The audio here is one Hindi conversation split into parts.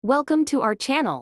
Welcome to our channel.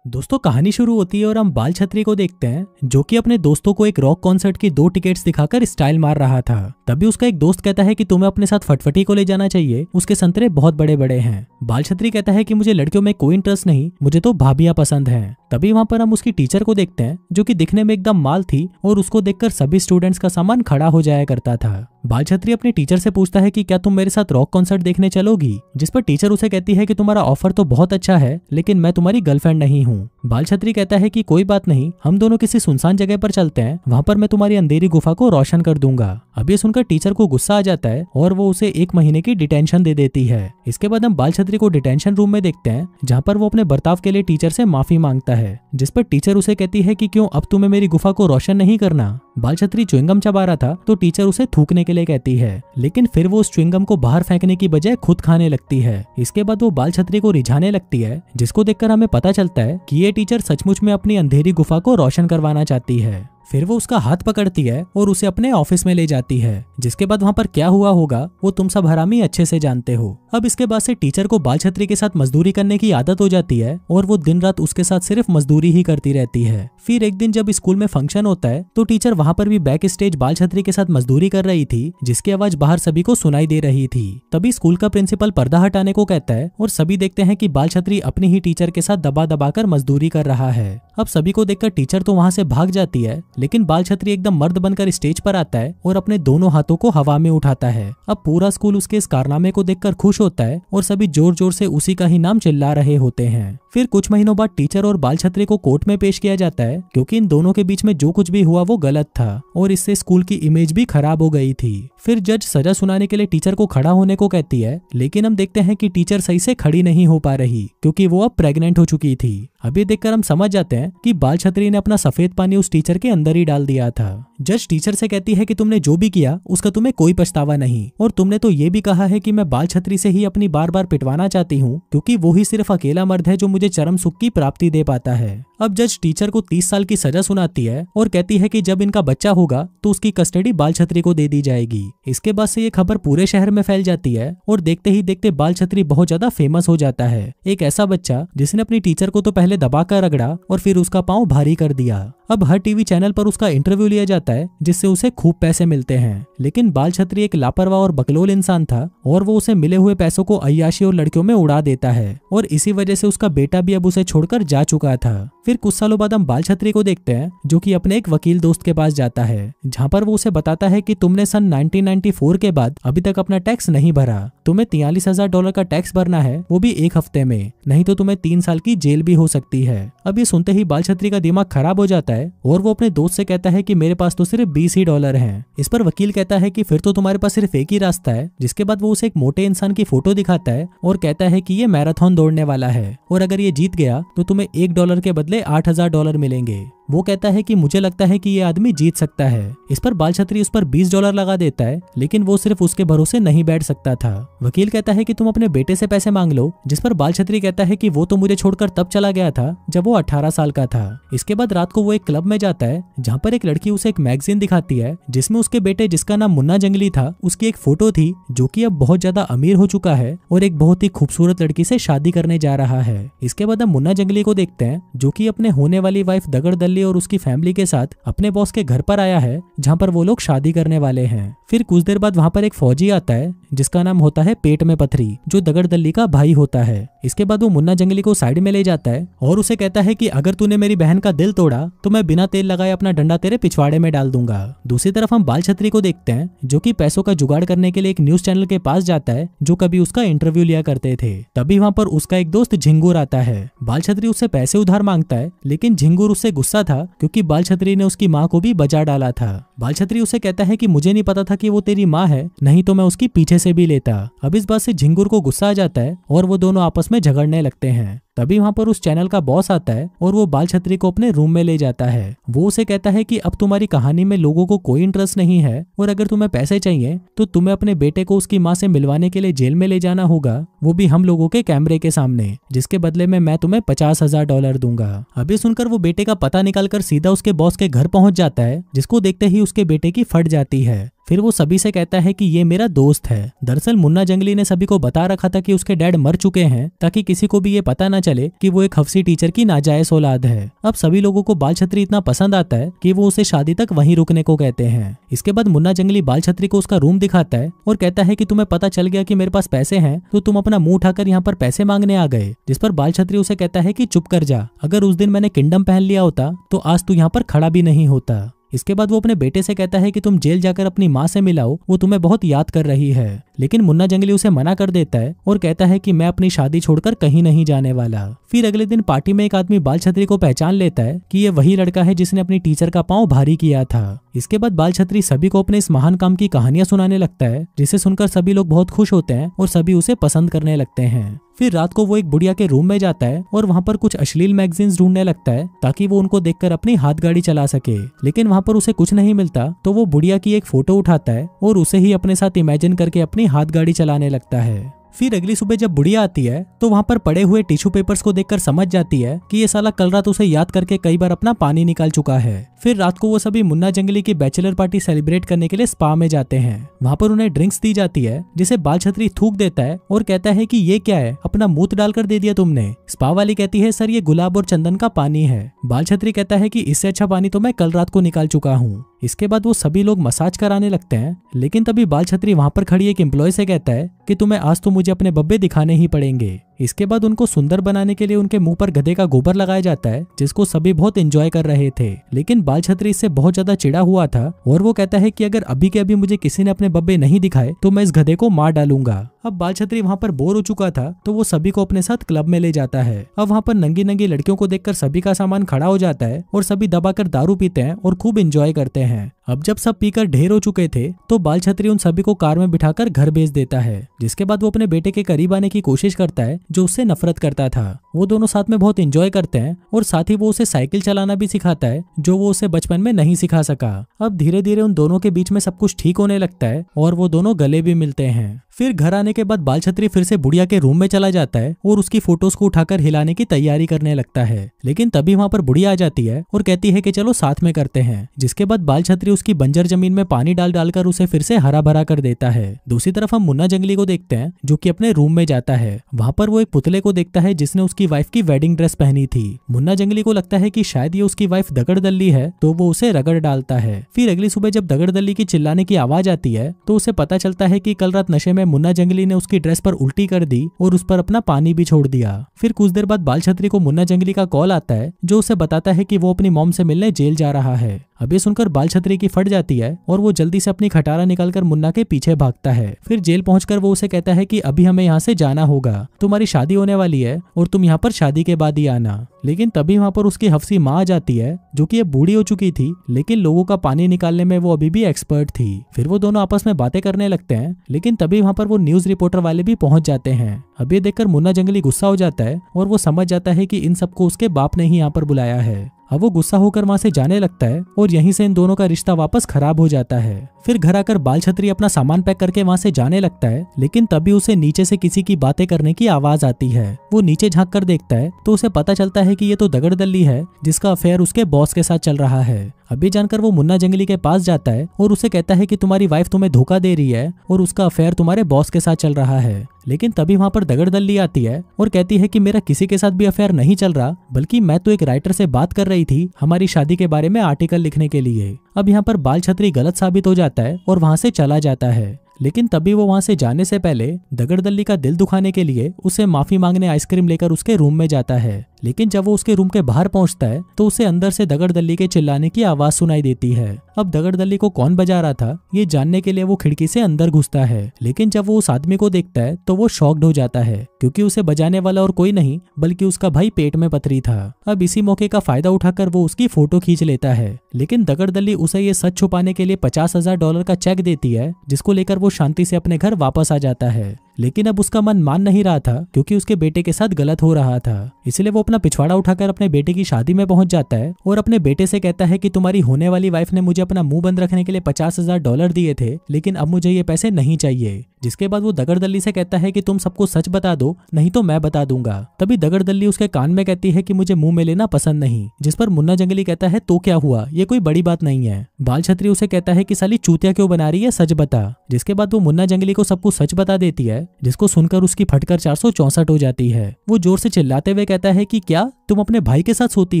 दोस्तों कहानी शुरू होती है और हम बाल छतरी को देखते हैं जो कि अपने दोस्तों को एक रॉक कॉन्सर्ट की 2 टिकट्स दिखाकर स्टाइल मार रहा था। तभी उसका एक दोस्त कहता है कि तुम्हें अपने साथ फटफटी को ले जाना चाहिए, उसके संतरे बहुत बड़े बड़े हैं। बाल छतरी कहता है कि मुझे लड़कियों में कोई इंटरेस्ट नहीं, मुझे तो भाभियां पसंद हैं। तभी वहां पर हम उसकी टीचर को देखते हैं जो कि दिखने में एकदम माल थी और उसको देखकर सभी स्टूडेंट्स का सामान खड़ा हो जाया करता था। बाल छतरी अपने टीचर से पूछता है कि क्या तुम मेरे साथ रॉक कॉन्सर्ट देखने चलोगी, जिस पर टीचर उसे कहती है कि तुम्हारा ऑफर तो बहुत अच्छा है लेकिन मैं तुम्हारी गर्लफ्रेंड नहीं हूँ। बाल छतरी कहता है कि कोई बात नहीं, हम दोनों किसी सुनसान जगह पर चलते हैं, वहां पर मैं तुम्हारी अंधेरी गुफा को रोशन कर दूंगा। अब ये सुनकर टीचर को गुस्सा आ जाता है और वो उसे 1 महीने की डिटेंशन दे देती है। इसके बाद हम बाल छतरी को डिटेंशन रूम में देखते हैं जहाँ पर वो अपने बर्ताव के लिए टीचर से माफी मांगता है, जिस पर टीचर उसे कहती है कि क्यों अब तुम्हें मेरी गुफा को रोशन नहीं करना। बाल छतरी च्युइंगम चबा रहा था तो टीचर उसे थूकने के लिए कहती है, लेकिन फिर वो उस च्युइंगम को बाहर फेंकने की बजाय खुद खाने लगती है। इसके बाद वो बाल छतरी को रिझाने लगती है, जिसको देखकर हमें पता चलता है कि ये टीचर सचमुच में अपनी अंधेरी गुफा को रोशन करवाना चाहती है। फिर वो उसका हाथ पकड़ती है और उसे अपने ऑफिस में ले जाती है, जिसके बाद वहाँ पर क्या हुआ होगा वो तुम सब हरामी अच्छे से जानते हो। अब इसके बाद से टीचर को बाल छतरी के साथ मजदूरी करने की आदत हो जाती है और वो दिन रात उसके साथ सिर्फ मजदूरी ही करती रहती है। फिर एक दिन जब स्कूल में फंक्शन होता है तो टीचर वहाँ पर भी बैक स्टेज बाल छतरी के साथ मजदूरी कर रही थी, जिसकी आवाज बाहर सभी को सुनाई दे रही थी। तभी स्कूल का प्रिंसिपल पर्दा हटाने को कहता है और सभी देखते हैं कि बाल छतरी अपनी ही टीचर के साथ दबा दबा कर मजदूरी कर रहा है। अब सभी को देखकर टीचर तो वहाँ से भाग जाती है, लेकिन बाल छतरी एकदम मर्द बनकर स्टेज पर आता है और अपने दोनों हाथों को हवा में उठाता है। अब पूरा स्कूल उसके इस कारनामे को देखकर खुश होता है और सभी जोर जोर से उसी का ही नाम चिल्ला रहे होते हैं। फिर कुछ महीनों बाद टीचर और बाल छतरी को कोर्ट में पेश किया जाता है, क्योंकि इन दोनों के बीच में जो कुछ भी हुआ वो गलत था और इससे स्कूल की इमेज भी खराब हो गई थी। फिर जज सजा सुनाने के लिए टीचर को खड़ा होने को कहती है, लेकिन हम देखते हैं कि टीचर सही से खड़ी नहीं हो पा रही क्योंकि वो अब प्रेग्नेंट हो चुकी थी। अभी देखकर हम समझ जाते हैं कि बाल छतरी ने अपना सफेद पानी उस टीचर के अंदर ही डाल दिया था। जज टीचर से कहती है कि तुमने जो भी किया उसका तुम्हें कोई पछतावा नहीं, और तुमने तो ये भी कहा है कि मैं बाल छतरी से ही अपनी बार बार पिटवाना चाहती हूँ क्योंकि वो ही सिर्फ अकेला मर्द है जो मुझे चरम सुख की प्राप्ति दे पाता है। अब जज टीचर को 30 साल की सजा सुनाती है और कहती है कि जब इनका बच्चा होगा तो उसकी कस्टडी बाल छतरी को दे दी जाएगी। इसके बाद से ये खबर पूरे शहर में फैल जाती है और देखते ही देखते बाल छतरी बहुत ज्यादा फेमस हो जाता है। एक ऐसा बच्चा जिसने अपनी टीचर को तो पहले दबाकर रगड़ा और फिर उसका पांव भारी कर दिया। अब हर टीवी चैनल पर उसका इंटरव्यू लिया जाता है जिससे उसे खूब पैसे मिलते हैं, लेकिन बाल छतरी एक लापरवाह और बकलोल इंसान था और वो उसे मिले हुए पैसों को अय्याशी और लड़कियों में उड़ा देता है और इसी वजह से उसका बेटा भी अब उसे छोड़कर जा चुका था। फिर कुछ सालों बाद हम बाल छतरी को देखते हैं जो कि अपने एक वकील दोस्त के पास जाता है, जहाँ पर वो उसे बताता है कि तुमने सन 1994 के बाद अभी तक अपना टैक्स नहीं भरा, तुम्हें $43,000 का टैक्स भरना है, वो भी 1 हफ्ते में, नहीं तो तुम्हें 3 साल की जेल भी हो सकती है। अब ये सुनते ही बाल छतरी का दिमाग खराब हो जाता है और वो अपने दोस्त से कहता है कि मेरे पास तो सिर्फ $20 ही हैं। इस पर वकील कहता है कि फिर तो तुम्हारे पास सिर्फ एक ही रास्ता है। जिसके बाद वो उसे एक मोटे इंसान की फोटो दिखाता है और कहता है कि ये मैराथन दौड़ने वाला है और अगर ये जीत गया तो तुम्हें $1 के बदले $8,000 मिलेंगे। वो कहता है कि मुझे लगता है कि ये आदमी जीत सकता है। इस पर बाल छतरी उस पर $20 लगा देता है, लेकिन वो सिर्फ उसके भरोसे नहीं बैठ सकता था। वकील कहता है कि तुम अपने बेटे से पैसे मांग लो, जिस पर बाल छतरी कहता है कि वो तो मुझे छोड़कर तब चला गया था जब वो 18 साल का था। इसके बाद रात को वो एक क्लब में जाता है जहाँ पर एक लड़की उसे एक मैगजीन दिखाती है जिसमें उसके बेटे, जिसका नाम मुन्ना जंगली था, उसकी एक फोटो थी जो कि अब बहुत ज्यादा अमीर हो चुका है और एक बहुत ही खूबसूरत लड़की से शादी करने जा रहा है। इसके बाद हम मुन्ना जंगली को देखते हैं जो कि अपने होने वाली वाइफ दगड़ दल्ली और उसकी फैमिली के साथ अपने बॉस के घर पर आया है जहाँ पर वो लोग शादी करने वाले हैं। फिर कुछ देर बाद वहाँ पर एक फौजी आता है जिसका नाम होता है पेट में पथरी, जो दगड़ दल्ली का भाई होता है। इसके बाद वो मुन्ना जंगली को साइड में ले जाता है और उसे कहता है कि अगर तूने मेरी बहन का दिल तोड़ा तो मैं बिना तेल लगाए अपना डंडा तेरे पिछवाड़े में डाल दूंगा। दूसरी तरफ हम बाल छतरी को देखते हैं जो कि पैसों का जुगाड़ करने के लिए एक न्यूज चैनल के पास जाता है जो कभी उसका इंटरव्यू लिया करते थे। तभी वहाँ पर उसका एक दोस्त झिंगुर आता है। बाल छतरी उससे पैसे उधार मांगता है, लेकिन झिंगुर उससे गुस्सा था क्योंकि बाल छतरी ने उसकी माँ को भी बचा डाला था। बाल छतरी उसे कहता है कि मुझे नहीं पता था कि वो तेरी माँ है, नहीं तो मैं उसकी पीछे से भी लेता। अब इस बात से झिंगुर को गुस्सा आ जाता है और वो दोनों आपस में झगड़ने लगते हैं। तभी वहाँ पर उस चैनल का बॉस आता है और वो बाल छतरी को अपने रूम में ले जाता है। वो उसे कहता है कि अब तुम्हारी कहानी में लोगों को कोई इंटरेस्ट नहीं है और अगर तुम्हें पैसे चाहिए तो तुम्हें अपने बेटे को उसकी माँ से मिलवाने के लिए जेल में ले जाना होगा, वो भी हम लोगों के कैमरे के सामने, जिसके बदले में मैं तुम्हें $50,000 दूंगा। अभी सुनकर वो बेटे का पता निकालकर सीधा उसके बॉस के घर पहुंच जाता है, जिसको देखते ही उसके बेटे की फट जाती है। फिर वो सभी से कहता है कि ये मेरा दोस्त है। दरअसल मुन्ना जंगली ने सभी को बता रखा था कि उसके डैड मर चुके हैं, ताकि किसी को भी ये पता ना चले कि वो एक हफ्सी टीचर की नाजायज औलाद है। अब सभी लोगों को बाल छतरी इतना पसंद आता है कि वो उसे शादी तक वहीं रुकने को कहते हैं। इसके बाद मुन्ना जंगली बाल छतरी को उसका रूम दिखाता है और कहता है कि तुम्हें पता चल गया कि मेरे पास पैसे हैं, तो तुम अपना मुंह उठाकर यहाँ पर पैसे मांगने आ गए। जिस पर बाल छतरी उसे कहता है कि चुप कर जा, अगर उस दिन मैंने किंगडम पहन लिया होता तो आज तू यहाँ पर खड़ा भी नहीं होता। इसके बाद वो अपने बेटे से कहता है कि तुम जेल जाकर अपनी माँ से मिलाओ, वो तुम्हें बहुत याद कर रही है। लेकिन मुन्ना जंगली उसे मना कर देता है और कहता है कि मैं अपनी शादी छोड़कर कहीं नहीं जाने वाला। फिर अगले दिन पार्टी में एक आदमी बाल छतरी को पहचान लेता है कि ये वही लड़का है जिसने अपनी टीचर का पांव भारी किया था। इसके बाद बाल छतरी सभी को अपने इस महान काम की कहानियां सुनाने लगता है, जिसे सुनकर सभी लोग बहुत खुश होते हैं और सभी उसे पसंद करने लगते हैं। फिर रात को वो एक बुढ़िया के रूम में जाता है और वहाँ पर कुछ अश्लील मैगजीन्स ढूंढने लगता है ताकि वो उनको देखकर अपनी हाथ गाड़ी चला सके। लेकिन वहाँ पर उसे कुछ नहीं मिलता, तो वो बुढ़िया की एक फोटो उठाता है और उसे ही अपने साथ इमेजिन करके अपनी हाथ गाड़ी चलाने लगता है। फिर अगली सुबह जब बुढ़िया आती है तो वहाँ पर पड़े हुए टिश्यू पेपर्स को देखकर समझ जाती है कि ये साला कल रात उसे याद करके कई बार अपना पानी निकाल चुका है। फिर रात को वो सभी मुन्ना जंगली की बैचलर पार्टी सेलिब्रेट करने के लिए स्पा में जाते हैं। वहाँ पर उन्हें ड्रिंक्स दी जाती है, जिसे बाल छतरी थूक देता है और कहता है कि ये क्या है, अपना मुंह डालकर दे दिया तुमने। स्पा वाली कहती है सर ये गुलाब और चंदन का पानी है। बाल छतरी कहता है कि इससे अच्छा पानी तो मैं कल रात को निकाल चुका हूँ। इसके बाद वो सभी लोग मसाज कराने लगते हैं, लेकिन तभी बाल छतरी वहाँ पर खड़ी एक एम्प्लॉय से कहता है कि तुम्हें आज तो मुझे अपने बब्बे दिखाने ही पड़ेंगे। इसके बाद उनको सुंदर बनाने के लिए उनके मुंह पर गधे का गोबर लगाया जाता है, जिसको सभी बहुत एंजॉय कर रहे थे। लेकिन बाल छतरी इससे बहुत ज्यादा चिढ़ा हुआ था और वो कहता है कि अगर अभी के अभी मुझे किसी ने अपने बब्बे नहीं दिखाए तो मैं इस गधे को मार डालूंगा। अब बाल छतरी वहाँ पर बोर हो चुका था, तो वो सभी को अपने साथ क्लब में ले जाता है। अब वहाँ पर नंगी नंगी लड़कियों को देखकर सभी का सामान खड़ा हो जाता है और सभी दबाकर दारू पीते हैं और खूब एंजॉय करते हैं। अब जब सब पीकर ढेर हो चुके थे तो बाल छतरी उन सभी को कार में बिठाकर घर भेज देता है, जिसके बाद वो अपने बेटे के करीब आने की कोशिश करता है जो उससे नफरत करता था। वो दोनों साथ में बहुत एंजॉय करते हैं और साथ ही वो उसे साइकिल चलाना भी सिखाता है, जो वो उसे बचपन में नहीं सिखा सका। अब धीरे धीरे उन दोनों के बीच में सब कुछ ठीक होने लगता है और वो दोनों गले भी मिलते हैं। फिर घर आने के बाद बाल छतरी फिर से बुढ़िया के रूम में चला जाता है और उसकी फोटोज को उठाकर हिलाने की तैयारी करने लगता है। लेकिन तभी वहाँ पर बुढ़िया आ जाती है और कहती है कि चलो साथ में करते हैं। जिसके बाद बाल छतरी उसकी बंजर जमीन में पानी डाल डालकर उसे फिर से हरा भरा कर देता है। दूसरी तरफ हम मुन्ना जंगली को देखते हैं, जो कि अपने रूम में जाता है। वहाँ पर वो एक पुतले को देखता है जिसने उसकी वाइफ की वेडिंग ड्रेस पहनी थी। मुन्ना जंगली को लगता है कि शायद ये उसकी वाइफ दगड़दल्ली है, तो वो उसे रगड़ डालता है। फिर अगली सुबह जब दगड़दल्ली की चिल्लाने की आवाज आती है तो उसे पता चलता है कि कल रात नशे में मुन्ना जंगली ने उसकी ड्रेस पर उल्टी कर दी और उस पर अपना पानी भी छोड़ दिया। फिर कुछ देर बाद बाल छतरी को मुन्ना जंगली का कॉल आता है, जो उसे बताता है कि वो अपनी मॉम से मिलने जेल जा रहा है। अब ये सुनकर बाल छतरी की फट जाती है और वो जल्दी से अपनी खटारा निकालकर मुन्ना के पीछे भागता है। फिर जेल पहुंचकर वो उसे कहता है कि अभी हमें यहाँ से जाना होगा, तुम्हारी शादी होने वाली है और तुम यहाँ पर शादी के बाद ही आना। लेकिन तभी वहाँ पर उसकी हफ्सी माँ आ जाती है, जो कि ये बूढ़ी हो चुकी थी, लेकिन लोगों का पानी निकालने में वो अभी भी एक्सपर्ट थी। फिर वो दोनों आपस में बातें करने लगते हैं, लेकिन तभी वहाँ पर वो न्यूज रिपोर्टर वाले भी पहुंच जाते हैं। अब ये देखकर मुन्ना जंगली गुस्सा हो जाता है और वो समझ जाता है कि इन सबको उसके बाप ने ही यहाँ पर बुलाया है। अब वो गुस्सा होकर वहां से जाने लगता है और यहीं से इन दोनों का रिश्ता वापस खराब हो जाता है। फिर घर आकर बाल छतरी अपना सामान पैक करके वहां से जाने लगता है, लेकिन तभी उसे नीचे से किसी की बातें करने की आवाज आती है। वो नीचे झांक कर देखता है तो उसे पता चलता है कि ये तो दगड़दल्ली है, जिसका अफेयर उसके बॉस के साथ चल रहा है। अभी जानकर वो मुन्ना जंगली के पास जाता है और उसे कहता है कि तुम्हारी वाइफ तुम्हें धोखा दे रही है और उसका अफेयर तुम्हारे बॉस के साथ चल रहा है। लेकिन तभी वहाँ पर दगड़दल्ली आती है और कहती है कि मेरा किसी के साथ भी अफेयर नहीं चल रहा, बल्कि मैं तो एक राइटर से बात कर रही थी हमारी शादी के बारे में आर्टिकल लिखने के लिए। अब यहाँ पर बाल छतरी गलत साबित हो जाता है और वहाँ से चला जाता है। लेकिन तभी वो वहां से जाने से पहले दगड़दल्ली का दिल दुखाने के लिए उसे माफी मांगने आइसक्रीम लेकर उसके रूम में जाता है। लेकिन जब वो उसके रूम के बाहर पहुंचता है तो उसे अंदर से दगड़दल्ली के चिल्लाने की आवाज सुनाई देती है। अब दगड़दल्ली को कौन बजा रहा था ये जानने के लिए वो खिड़की से अंदर घुसता है, लेकिन जब वो उस आदमी को देखता है तो वो शॉक्ड हो जाता है, क्योंकि उसे बजाने वाला और कोई नहीं बल्कि उसका भाई पेट में पथरी था। अब इसी मौके का फायदा उठाकर वो उसकी फोटो खींच लेता है, लेकिन दगड़दल्ली उसे ये सच छुपाने के लिए $50,000 का चेक देती है, जिसको लेकर वो शांति से अपने घर वापस आ जाता है। लेकिन अब उसका मन मान नहीं रहा था क्योंकि उसके बेटे के साथ गलत हो रहा था। इसलिए वो अपना पिछवाड़ा उठाकर अपने बेटे की शादी में पहुंच जाता है और अपने बेटे से कहता है कि तुम्हारी होने वाली वाइफ ने मुझे अपना मुंह बंद रखने के लिए $50,000 दिए थे, लेकिन अब मुझे ये पैसे नहीं चाहिए। जिसके बाद वो दगड़दल्ली से कहता है कि तुम सबको सच बता दो, नहीं तो मैं बता दूंगा। तभी दगड़दल्ली उसके कान में कहती है कि मुझे मुंह में लेना पसंद नहीं। जिस पर मुन्ना जंगली कहता है तो क्या हुआ, ये कोई बड़ी बात नहीं है। बाल छतरी उसे कहता है कि साली चूतिया क्यों बना रही है, सच बता। जिसके बाद वो मुन्ना जंगली को सब कुछ सच बता देती है, जिसको सुनकर उसकी फटकर 464 हो जाती है। वो जोर से चिल्लाते हुए कहता है कि क्या तुम अपने भाई के साथ सोती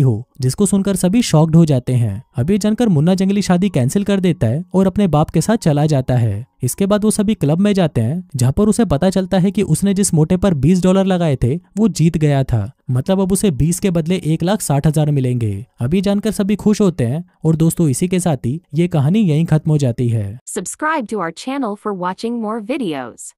हो, जिसको सुनकर सभी शॉक्ड हो जाते हैं। अभी जानकर मुन्ना जंगली शादी कैंसिल कर देता है और अपने बाप के साथ चला जाता है। इसके बाद वो सभी क्लब में जाते हैं जहाँ पर उसे पता चलता है कि उसने जिस मोटे पर $20 लगाए थे वो जीत गया था। मतलब अब उसे 20 के बदले 1,60,000 मिलेंगे। अभी जानकर सभी खुश होते हैं और दोस्तों इसी के साथ ही ये कहानी यहीं खत्म हो जाती है। Subscribe to our channel for watching more videos.